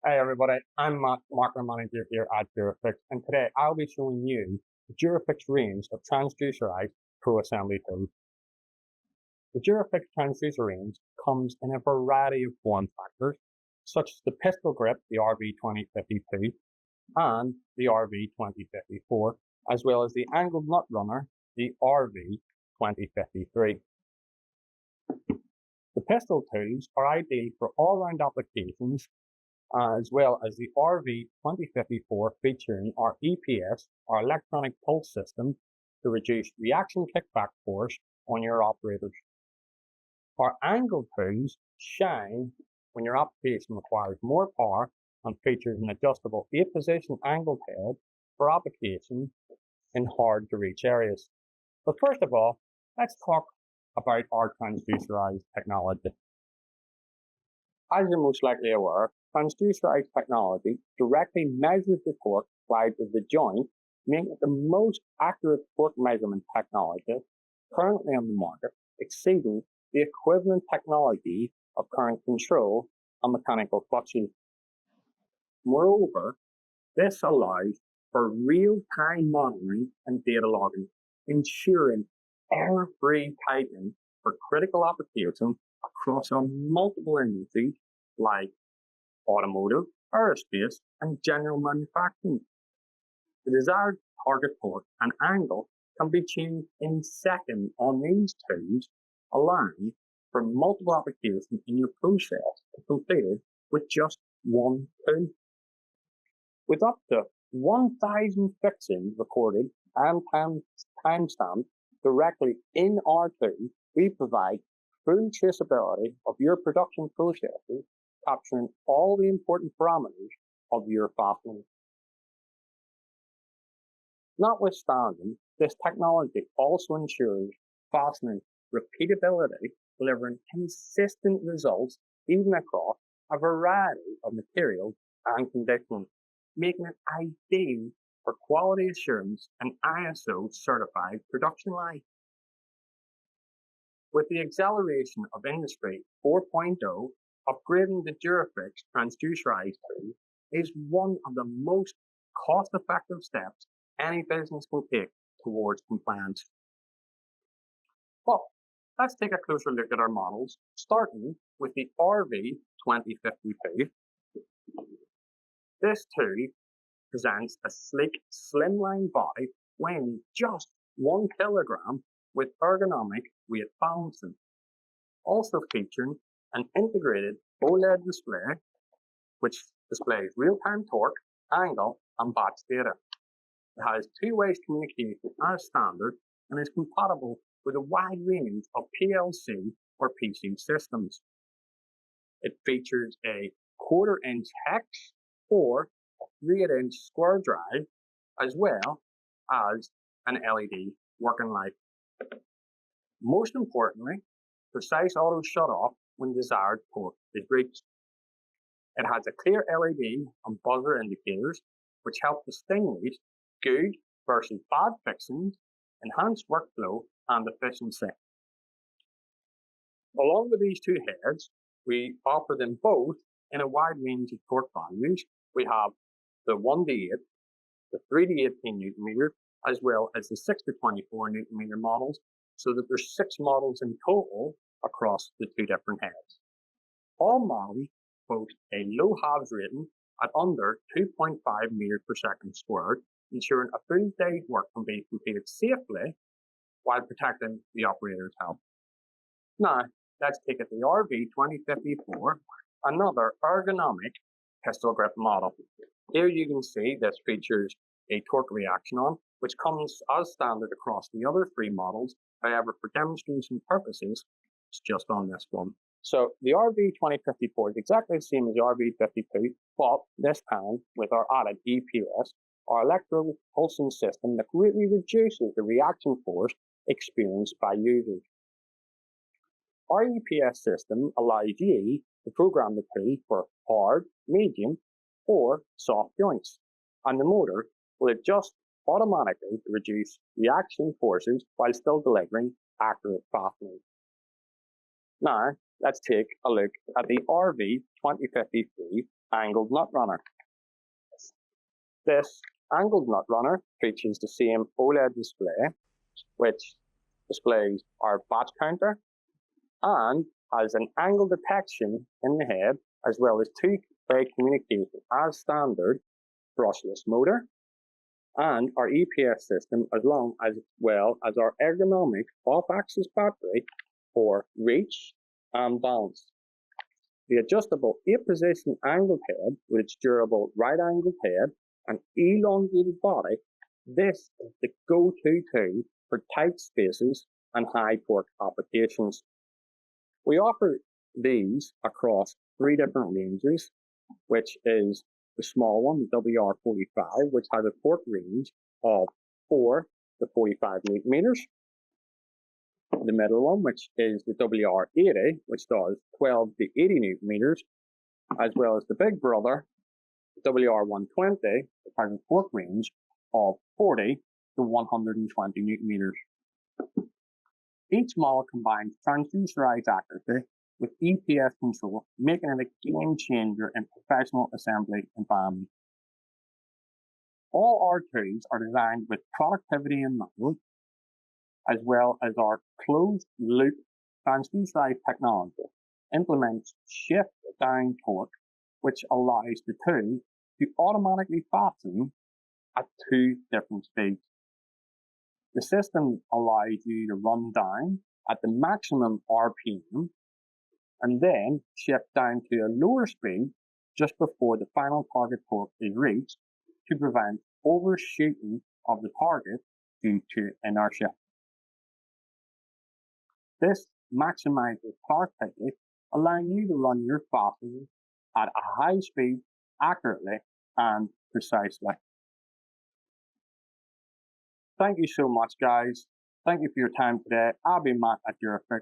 Hey everybody, I'm Matt, Marketing Manager here at Durofix, and today I'll be showing you the Durofix range of transducerized Pro Assembly tools. The Durofix transducer range comes in a variety of form factors, such as the pistol grip, the RV2052, and the RV2054, as well as the angled nut runner, the RV2053. The pistol tools are ideal for all-round applications, as well as the RV2054 featuring our EPS, our electronic pulse system, to reduce reaction kickback force on your operators. Our angle tools shine when your application requires more power and features an adjustable 8-position angled head for application in hard to reach areas. But first of all, let's talk about our transducerized technology. As you're most likely aware, transducerized technology directly measures the torque applied to the joint, making it the most accurate torque measurement technology currently on the market, exceeding the equivalent technology of current control and mechanical fluxes. Moreover, this allows for real-time monitoring and data logging, ensuring error-free tightening for critical applications across multiple industries like automotive, aerospace, and general manufacturing. The desired target torque and angle can be changed in seconds on these tools, allowing for multiple applications in your process completed with just one tool. With up to 1,000 fixings recorded and timestamped directly in our tool, we provide full traceability of your production processes, capturing all the important parameters of your fastening. Notwithstanding, this technology also ensures fastening repeatability, delivering consistent results even across a variety of materials and conditions, making it ideal for quality assurance and ISO certified production life. With the acceleration of Industry 4.0, upgrading the Durofix transducerized tool is one of the most cost-effective steps any business will take towards compliance. Well, let's take a closer look at our models, starting with the RV2052. This tool presents a sleek, slimline body weighing just 1 kilogram with ergonomic weight balancing, also featuring an integrated OLED display which displays real-time torque, angle, and batch data. It has two-way communication as standard and is compatible with a wide range of PLC or PC systems. It features a 1/4-inch hex or a 3/8-inch square drive, as well as an LED working light. Most importantly, precise auto shut-off when desired torque is reached. It has a clear LED and buzzer indicators, which help distinguish good versus bad fixings, enhance workflow and efficiency. Along with these two heads, we offer them both in a wide range of torque values. We have the 1-to-8, the 3-to-18 Nm, as well as the 6-to-24 Nm models, so that there's 6 models in total across the two different heads. All models boast a low halves rating at under 2.5 meters per second squared, ensuring a full day's work can be completed safely while protecting the operator's health. Now, let's take it to the RV2054, another ergonomic pistol grip model. Here you can see this features a torque reaction arm, which comes as standard across the other 3 models. However, for demonstration purposes, it's just on this one. So the RV2054 is exactly the same as the RV52, but this time with our added EPS, our electrical pulsing system that greatly reduces the reaction force experienced by users. Our EPS system allows you to program the tool for hard, medium, or soft joints, and the motor will adjust automatically to reduce reaction forces while still delivering accurate fastening. Now, let's take a look at the RV2053 angled nut runner. This angled nut runner features the same OLED display, which displays our batch counter and has an angle detection in the head, as well as two-way communication as standard brushless motor, and our EPS system, as well as our ergonomic off-axis battery for reach and balance. The adjustable 8-position angled head with its durable right-angled head and elongated body, this is the go-to tool for tight spaces and high torque applications. We offer these across 3 different ranges, which is the small one, the WR45, which has a torque range of 4 to 45 Newton meters. The middle one, which is the WR80, which does 12 to 80 Newton meters, as well as the big brother, the WR120, which has a torque range of 40 to 120 Newton meters. Each model combines transducerised accuracy with EPS control, making it a game changer in professional assembly environments. All our tools are designed with productivity in mind, as well as our closed-loop transducerised technology implements shift-down torque, which allows the tool to automatically fasten at 2 different speeds. The system allows you to run down at the maximum RPM and then shift down to a lower speed just before the final target torque is reached to prevent overshooting of the target due to inertia. This maximizes productivity, allowing you to run your fasteners at a high speed, accurately and precisely. Thank you so much, guys. Thank you for your time today. I'll be Matt at Durofix.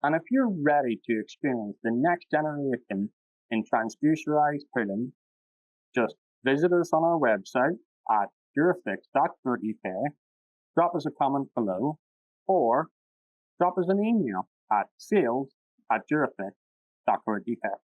And if you're ready to experience the next generation in transducerised tooling, just visit us on our website at durofix.co.uk, drop us a comment below, or drop us an email at sales@durofix.co.uk.